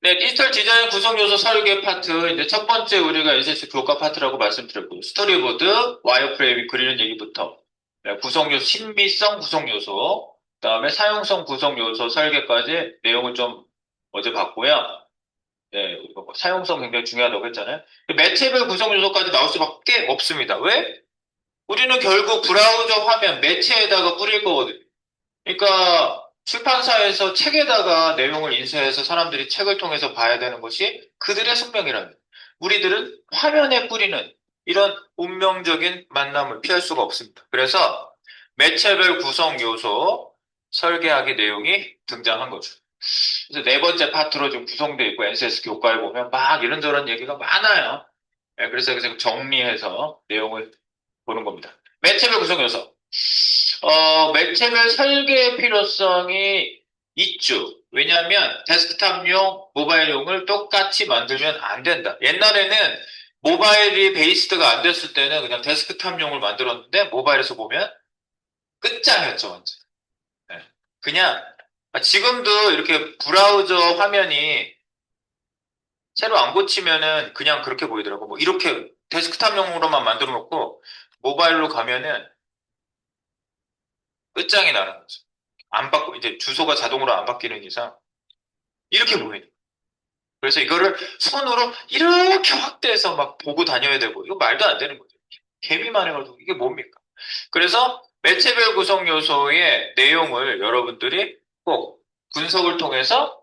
네, 디지털 디자인 구성 요소 설계 파트. 이제 첫 번째 우리가 SS 교과 파트라고 말씀드렸고, 스토리보드, 와이어프레임 그리는 얘기부터, 네, 구성 요소, 신비성 구성 요소, 그다음에 사용성 구성 요소 설계까지 내용을 좀 어제 봤고요. 네, 이거 뭐 사용성 굉장히 중요하다고 했잖아요. 매체별 구성 요소까지 나올 수밖에 없습니다. 왜? 우리는 결국 브라우저 화면 매체에다가 뿌릴 거거든요. 그러니까 출판사에서 책에다가 내용을 인쇄해서 사람들이 책을 통해서 봐야 되는 것이 그들의 숙명이라면 우리들은 화면에 뿌리는 이런 운명적인 만남을 피할 수가 없습니다. 그래서 매체별 구성 요소 설계하기 내용이 등장한 거죠. 그래서 네 번째 파트로 좀 구성되어 있고 NCS 교과에 보면 막 이런저런 얘기가 많아요. 네, 그래서 여기서 정리해서 내용을 보는 겁니다. 매체별 구성 요소. 매체별 설계 필요성이 있죠. 왜냐하면 데스크탑용, 모바일용을 똑같이 만들면 안 된다. 옛날에는 모바일이 베이스드가 안 됐을 때는 그냥 데스크탑용을 만들었는데 모바일에서 보면 끝장이었죠, 완전. 네. 그냥 지금도 이렇게 브라우저 화면이 새로 안 고치면은 그냥 그렇게 보이더라고. 뭐 이렇게 데스크탑용으로만 만들어 놓고 모바일로 가면은 끝장이 나는 거죠. 안 바꾸, 이제 주소가 자동으로 안 바뀌는 이상 이렇게 보이는 거예요. 그래서 이거를 손으로 이렇게 확대해서 막 보고 다녀야 되고 이거 말도 안 되는 거죠. 개비만 해가지고 이게 뭡니까? 그래서 매체별 구성 요소의 내용을 여러분들이 꼭 분석을 통해서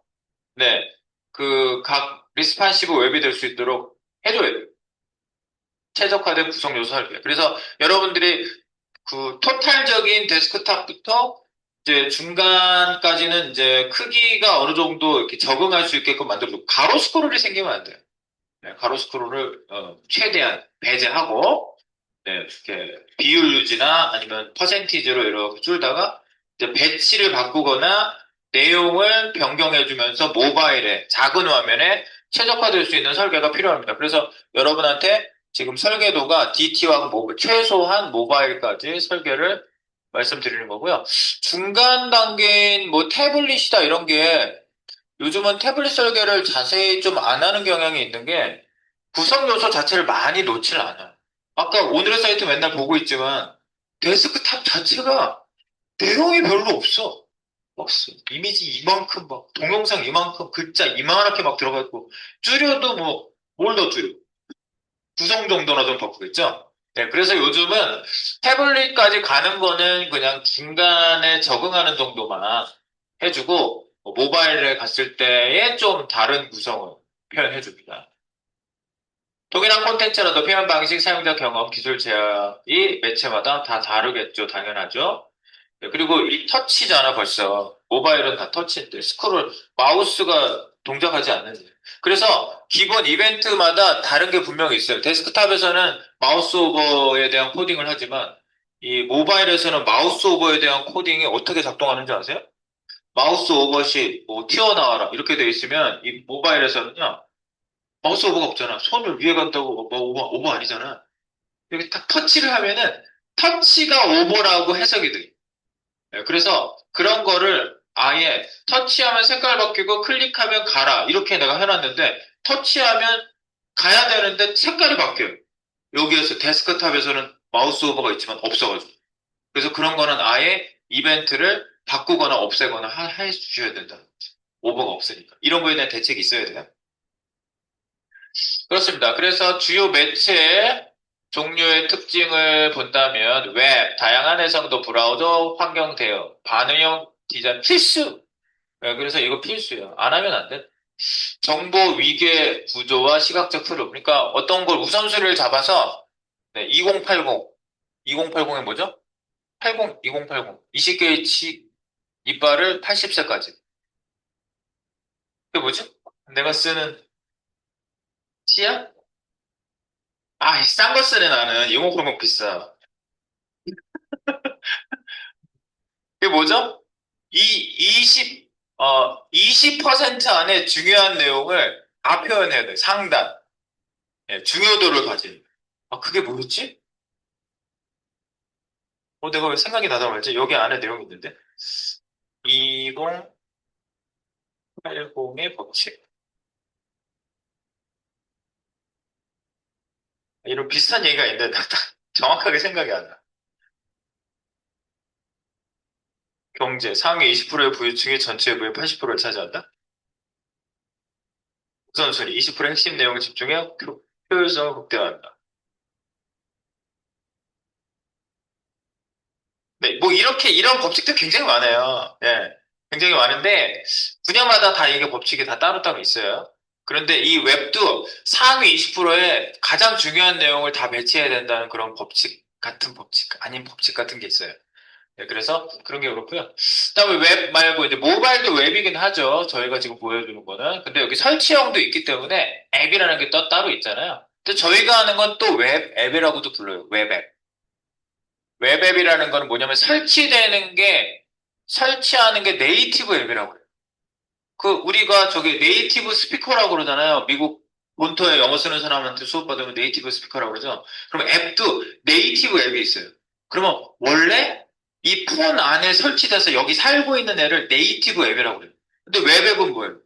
네, 그 각 리스판시브 웹이 될 수 있도록 해줘야 돼요. 최적화된 구성 요소 설계. 그래서 여러분들이 그 토탈적인 데스크탑부터 이제 중간까지는 이제 크기가 어느 정도 이렇게 적응할 수 있게끔 만들고 가로 스크롤이 생기면 안 돼요. 네, 가로 스크롤을 최대한 배제하고 네, 이렇게 비율 유지나 아니면 퍼센티지로 이렇게 줄다가 이제 배치를 바꾸거나 내용을 변경해주면서 모바일에 작은 화면에 최적화될 수 있는 설계가 필요합니다. 그래서 여러분한테 지금 설계도가 DT와 최소한 모바일까지 설계를 말씀드리는 거고요. 중간 단계인 뭐 태블릿이다 이런 게 요즘은 태블릿 설계를 자세히 좀 안 하는 경향이 있는 게 구성 요소 자체를 많이 놓지를 않아요. 아까 오늘의 사이트 맨날 보고 있지만 데스크탑 자체가 내용이 별로 없어. 없어. 이미지 이만큼 막 동영상 이만큼 글자 이만하게 막 들어가 있고 줄여도 뭐 뭘 더 줄여. 구성 정도나 좀 바꾸겠죠? 네, 그래서 요즘은 태블릿까지 가는 거는 그냥 중간에 적응하는 정도만 해주고 모바일에 갔을 때의 좀 다른 구성을 표현해줍니다. 동일한 콘텐츠라도 표현 방식, 사용자 경험, 기술 제약이 매체마다 다 다르겠죠. 당연하죠. 네, 그리고 이 터치잖아, 벌써. 모바일은 다 터치인데, 스크롤, 마우스가 동작하지 않는데. 그래서 기본 이벤트마다 다른 게 분명히 있어요. 데스크탑에서는 마우스 오버에 대한 코딩을 하지만, 이 모바일에서는 마우스 오버에 대한 코딩이 어떻게 작동하는지 아세요? 마우스 오버시, 뭐, 튀어나와라. 이렇게 돼 있으면, 이 모바일에서는요, 마우스 오버가 없잖아. 손을 위에 간다고 뭐, 오버 아니잖아. 여기 딱 터치를 하면은, 터치가 오버라고 해석이 돼. 네, 그래서 그런 거를 아예 터치하면 색깔 바뀌고 클릭하면 가라. 이렇게 내가 해놨는데 터치하면 가야 되는데 색깔이 바뀌어요. 여기에서 데스크탑에서는 마우스 오버가 있지만 없어가지고. 그래서 그런 거는 아예 이벤트를 바꾸거나 없애거나 해주셔야 된다. 오버가 없으니까. 이런 거에 대한 대책이 있어야 돼요. 그렇습니다. 그래서 주요 매체 종류의 특징을 본다면 웹, 다양한 해상도 브라우저 환경 대응, 반응형 디자인 필수. 네, 그래서 이거 필수예요. 안 하면 안 돼. 정보 위계 구조와 시각적 흐름. 그러니까 어떤 걸 우선순위를 잡아서 네, 2080, 2080이 뭐죠? 80, 2080. 20Hz 이빨을 80세까지. 그게 뭐죠? 내가 쓰는 C야? 아, 싼 거 쓰네 나는. 2080 비싸. 그게 뭐죠? 이 20% 안에 중요한 내용을 다 표현해야 돼. 상단. 예, 중요도를 가진. 아, 그게 뭐였지? 내가 왜 생각이 나다 말지? 여기 안에 내용이 있는데. 2080의 법칙. 이런 비슷한 얘기가 있는데 딱 정확하게 생각이 안 나. 경제, 상위 20%의 부유층이 전체 부의 80%를 차지한다? 우선순위, 20% 핵심 내용에 집중해 효율성을 극대화한다. 네, 뭐 이렇게 이런 법칙도 굉장히 많아요. 예, 굉장히 많은데 분야마다 다 이게 법칙이 다 따로따로 있어요. 그런데 이 웹도 상위 20%의 가장 중요한 내용을 다 배치해야 된다는 그런 법칙 같은 법칙 아닌 법칙 같은 게 있어요. 네, 그래서 그런 게 그렇고요. 그다음에 웹 말고 이제 모바일도 웹이긴 하죠. 저희가 지금 보여주는 거는. 근데 여기 설치형도 있기 때문에 앱이라는 게 또 따로 있잖아요. 근데 저희가 하는 건 또 웹 앱이라고도 불러요. 웹앱. 웹앱이라는 거는 뭐냐면 설치하는 게 네이티브 앱이라고 해요. 그 우리가 저기 네이티브 스피커라고 그러잖아요. 미국 본토에 영어 쓰는 사람한테 수업 받으면 네이티브 스피커라고 그러죠. 그럼 앱도 네이티브 앱이 있어요. 그러면 원래 이 폰 안에 설치돼서 여기 살고 있는 애를 네이티브 앱이라고 그래요. 근데 웹앱은 뭐예요?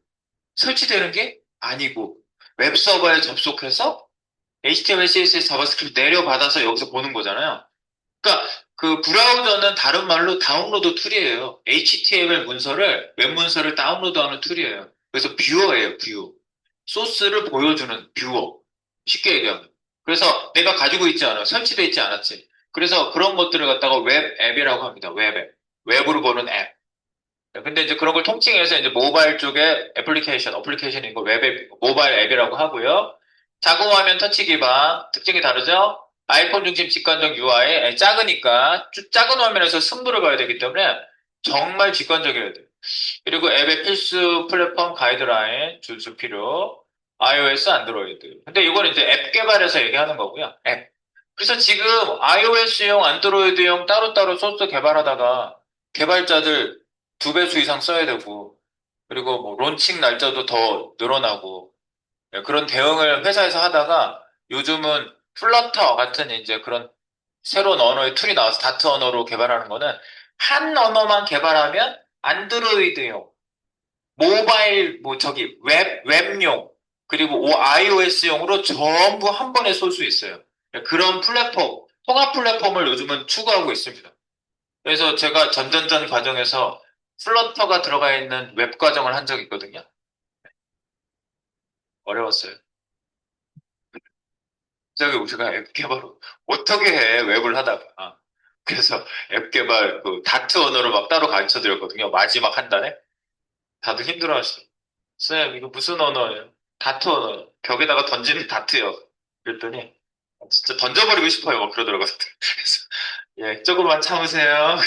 설치되는 게 아니고 웹서버에 접속해서 HTML, CSS, 자바스크립트 내려받아서 여기서 보는 거잖아요. 그러니까 그 브라우저는 다른 말로 다운로드 툴이에요. HTML 문서를 웹 문서를 다운로드하는 툴이에요. 그래서 뷰어예요, 뷰어. 소스를 보여주는 뷰어. 쉽게 얘기하면. 그래서 내가 가지고 있지 않아. 설치돼 있지 않았지. 그래서 그런 것들을 갖다가 웹 앱이라고 합니다. 웹 앱. 웹으로 보는 앱. 근데 이제 그런 걸 통칭해서 이제 모바일 쪽에 어플리케이션인 거 웹 앱, 모바일 앱이라고 하고요. 자궁화면 터치 기반, 특징이 다르죠? 아이폰 중심 직관적 UI, 작으니까 작은 화면에서 승부를 봐야 되기 때문에 정말 직관적이어야 돼요. 그리고 앱의 필수 플랫폼 가이드라인, 준수 필요, iOS, 안드로이드. 근데 이건 이제 앱 개발에서 얘기하는 거고요. 앱. 그래서 지금 iOS용, 안드로이드용 따로따로 소스 개발하다가 개발자들 2배수 이상 써야 되고, 그리고 뭐 론칭 날짜도 더 늘어나고, 그런 대응을 회사에서 하다가 요즘은 플러터 같은 이제 그런 새로운 언어의 툴이 나와서 다트 언어로 개발하는 거는 한 언어만 개발하면 안드로이드용, 모바일, 뭐 저기 웹용, 그리고 iOS용으로 전부 한 번에 쏠 수 있어요. 그런 플랫폼, 통합 플랫폼을 요즘은 추구하고 있습니다. 그래서 제가 전전전 과정에서 플러터가 들어가 있는 웹 과정을 한 적이 있거든요. 어려웠어요. 갑자기 우리가 앱 개발을 어떻게 해, 웹을 하다가. 그래서 앱 개발, 그, 다트 언어를 막 따로 가르쳐 드렸거든요. 마지막 한 달에. 다들 힘들어 하시죠. 쌤, 이거 무슨 언어예요? 다트 언어. 벽에다가 던지는 다트요. 그랬더니, 진짜 던져버리고 싶어요. 막 그러더라고요. 그래서, 예, 조금만 참으세요.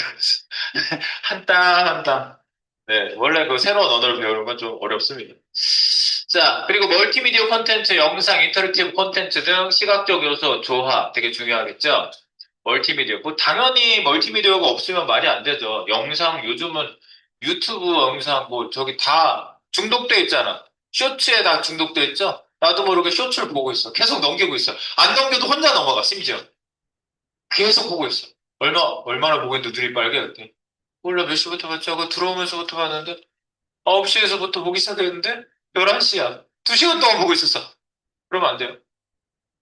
한 땀, 한 땀. 네, 원래 그 새로운 언어를 배우는 건 좀 어렵습니다. 자, 그리고 멀티미디어 콘텐츠, 영상, 인터랙티브 콘텐츠 등 시각적 요소, 조화 되게 중요하겠죠? 멀티미디어. 뭐 당연히 멀티미디어가 없으면 말이 안 되죠. 영상 요즘은 유튜브 영상 뭐 저기 다 중독돼 있잖아. 쇼츠에 다 중독돼 있죠? 나도 모르게 쇼츠를 보고 있어. 계속 넘기고 있어. 안 넘겨도 혼자 넘어가, 심지어. 계속 보고 있어. 얼마나 보고 있는데 눈이 빨개, 그때. 몰라, 몇 시부터 봤지 하고 들어오면서부터 봤는데, 9시에서부터 보기 시작했는데, 11시야. 2시간 동안 보고 있었어. 그러면 안 돼요.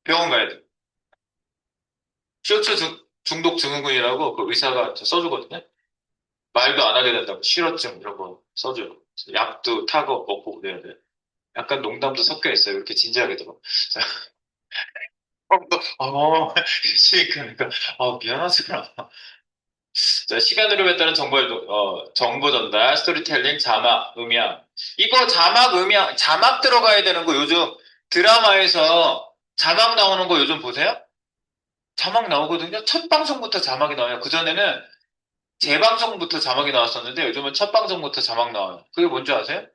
병원 가야 돼. 쇼츠 중독 증후군이라고 그 의사가 써주거든요. 말도 안 하게 된다고. 실어증 이런 거 써줘요. 약도 타고 먹고 그래야 돼. 약간 농담도 섞여 있어요. 이렇게 진지하게 들어. 그러니까, 미안하구나. 자, 시간 흐름에 따른 정보 전달, 스토리텔링, 자막, 음향. 이거 자막, 음향, 자막 들어가야 되는 거 요즘 드라마에서 자막 나오는 거 요즘 보세요? 자막 나오거든요? 첫 방송부터 자막이 나와요. 그전에는 재방송부터 자막이 나왔었는데 요즘은 첫 방송부터 자막 나와요. 그게 뭔지 아세요?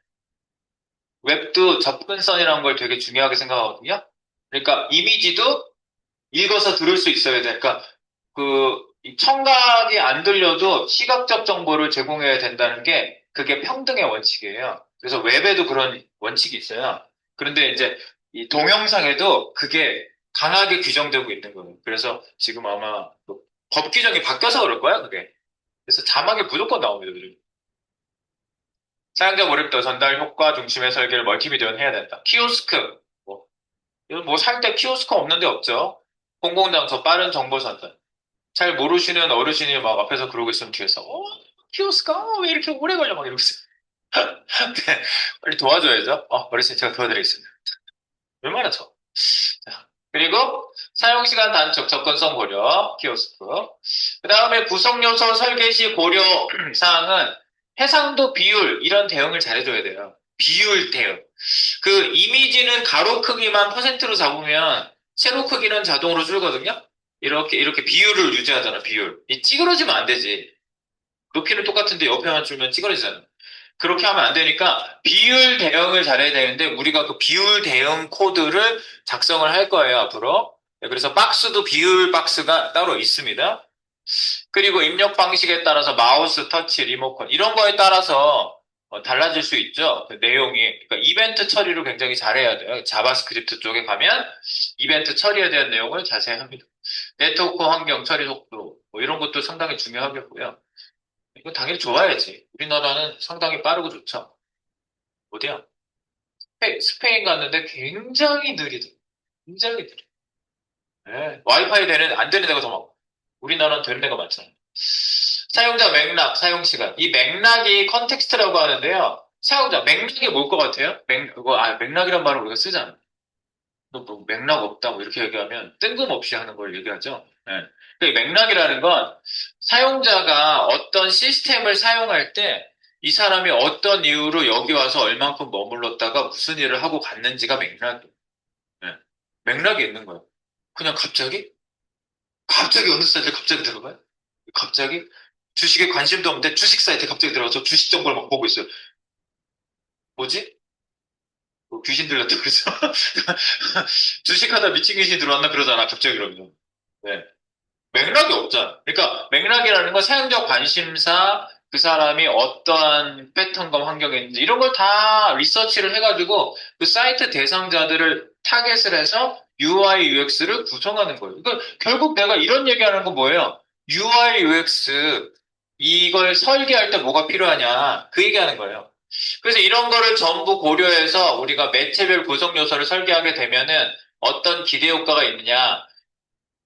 웹도 접근성이라는 걸 되게 중요하게 생각하거든요? 그러니까 이미지도 읽어서 들을 수 있어야 돼. 그러니까 이 청각이 안 들려도 시각적 정보를 제공해야 된다는 게 그게 평등의 원칙이에요. 그래서 웹에도 그런 원칙이 있어요. 그런데 이제 이 동영상에도 그게 강하게 규정되고 있는 거예요. 그래서 지금 아마 법 규정이 바뀌어서 그럴 거야, 그게. 그래서 자막에 무조건 나옵니다. 요즘. 사용자 몰입도 전달 효과 중심의 설계를 멀티미디어는 해야 된다. 키오스크. 이건 뭐 살 때 키오스크 없는 데 없죠. 공공장소 빠른 정보 전달. 잘 모르시는 어르신이 막 앞에서 그러고 있으면 뒤에서, 키오스크가 왜 이렇게 오래 걸려? 막 이러고 있어요. 네, 빨리 도와줘야죠. 어르신 제가 도와드리겠습니다. 얼마나 저. 자, 그리고 사용시간 단축, 접근성 고려, 키오스크. 그 다음에 구성요소 설계 시 고려 사항은 해상도 비율, 이런 대응을 잘해줘야 돼요. 비율 대응. 그 이미지는 가로 크기만 퍼센트로 잡으면 세로 크기는 자동으로 줄거든요. 이렇게 비율을 유지하잖아, 비율. 이 찌그러지면 안 되지. 높이는 똑같은데 옆에만 줄면 찌그러지잖아. 그렇게 하면 안 되니까 비율 대응을 잘해야 되는데 우리가 그 비율 대응 코드를 작성을 할 거예요, 앞으로. 네, 그래서 박스도 비율 박스가 따로 있습니다. 그리고 입력 방식에 따라서 마우스, 터치, 리모컨 이런 거에 따라서 달라질 수 있죠. 그 내용이. 그러니까 이벤트 처리를 굉장히 잘해야 돼요. 자바스크립트 쪽에 가면 이벤트 처리에 대한 내용을 자세히 합니다. 네트워크 환경 처리 속도 뭐 이런 것도 상당히 중요하겠고요. 이거 당연히 좋아야지. 우리나라는 상당히 빠르고 좋죠. 어디야? 스페인 갔는데 굉장히 느리더라고요. 굉장히 느려. 네. 와이파이 안 되는 데가 더 많고. 우리나라는 되는 데가 많잖아요. 사용자 맥락, 사용 시간. 이 맥락이 컨텍스트라고 하는데요. 사용자 맥락이 뭘 것 같아요? 맥락이란 말을 우리가 쓰잖아. 뭐 맥락 없다 뭐 이렇게 얘기하면 뜬금없이 하는 걸 얘기하죠. 네. 그 맥락이라는 건 사용자가 어떤 시스템을 사용할 때 이 사람이 어떤 이유로 여기 와서 얼만큼 머물렀다가 무슨 일을 하고 갔는지가 맥락이에요. 네. 맥락이 있는 거예요. 그냥 갑자기 어느 사이트에 갑자기 들어가요? 갑자기 주식에 관심도 없는데 주식 사이트에 갑자기 들어가서 주식 정보를 막 보고 있어요. 뭐지? 뭐 귀신 들렸다 그러죠? 주식하다 미친 귀신이 들어왔나 그러잖아. 갑자기 그러면. 네. 맥락이 없잖아. 그러니까 맥락이라는 건 사용자 관심사, 그 사람이 어떠한 패턴과 환경에 있는지 이런 걸 다 리서치를 해가지고 그 사이트 대상자들을 타겟을 해서 UI, UX를 구성하는 거예요. 그러니까 결국 내가 이런 얘기하는 건 뭐예요? UI, UX 이걸 설계할 때 뭐가 필요하냐 그 얘기하는 거예요. 그래서 이런 거를 전부 고려해서 우리가 매체별 구성 요소를 설계하게 되면은 어떤 기대 효과가 있느냐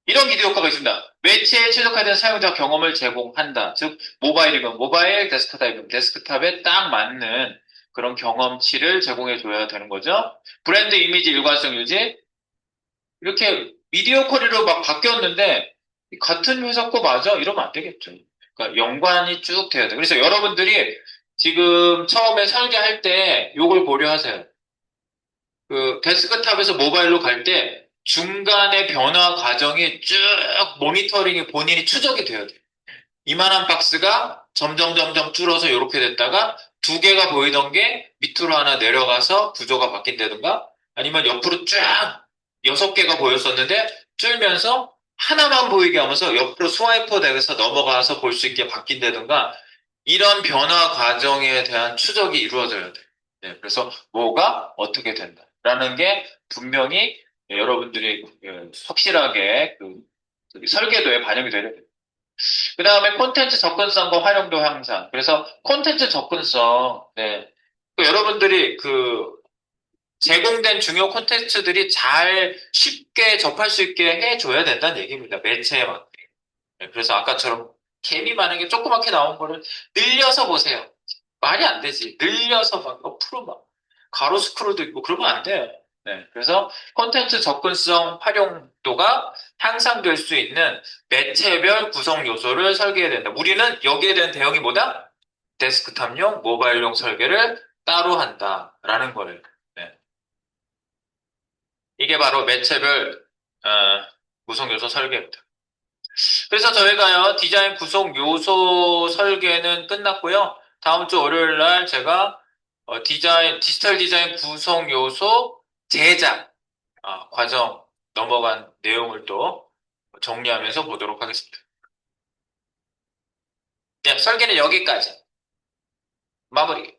이런 기대 효과가 있습니다. 매체에 최적화된 사용자 경험을 제공한다. 즉, 모바일이면 모바일, 데스크탑이면 데스크탑에 딱 맞는 그런 경험치를 제공해줘야 되는 거죠. 브랜드 이미지 일관성 유지. 이렇게 미디어 쿼리로 막 바뀌었는데, 같은 회사 거 맞아? 이러면 안 되겠죠. 그러니까 연관이 쭉 돼야 돼. 그래서 여러분들이 지금 처음에 설계할 때 이걸 고려하세요. 그 데스크탑에서 모바일로 갈 때 중간에 변화 과정이 쭉 모니터링이 본인이 추적이 돼야 돼요. 이만한 박스가 점점 줄어서 이렇게 됐다가 두 개가 보이던 게 밑으로 하나 내려가서 구조가 바뀐다든가 아니면 옆으로 쫙 여섯 개가 보였었는데 줄면서 하나만 보이게 하면서 옆으로 스와이퍼 돼서 넘어가서 볼 수 있게 바뀐다든가 이런 변화 과정에 대한 추적이 이루어져야 돼요. 네, 그래서 뭐가 어떻게 된다라는 게 분명히 여러분들이 확실하게 저기 설계도에 반영이 되야 돼요. 그 다음에 콘텐츠 접근성과 활용도 향상. 그래서 콘텐츠 접근성, 네. 여러분들이 제공된 중요 콘텐츠들이 잘 쉽게 접할 수 있게 해줘야 된다는 얘기입니다. 매체에 맞게. 네, 그래서 아까처럼 개미 만약에 조그맣게 나온 거를 늘려서 보세요. 말이 안 되지. 늘려서 막 옆으로 막 가로 스크롤도 있고 그러면 안 돼요. 네, 그래서 콘텐츠 접근성 활용도가 향상될 수 있는 매체별 구성 요소를 설계해야 된다. 우리는 여기에 대한 대응이 뭐다? 데스크탑용, 모바일용 설계를 따로 한다라는 거예요. 네. 이게 바로 매체별 어, 구성 요소 설계입니다. 그래서 저희가요, 디자인 구성 요소 설계는 끝났고요. 다음 주 월요일 날 제가 디지털 디자인 구성 요소 제작 과정 넘어간 내용을 또 정리하면서 보도록 하겠습니다. 네, 설계는 여기까지. 마무리.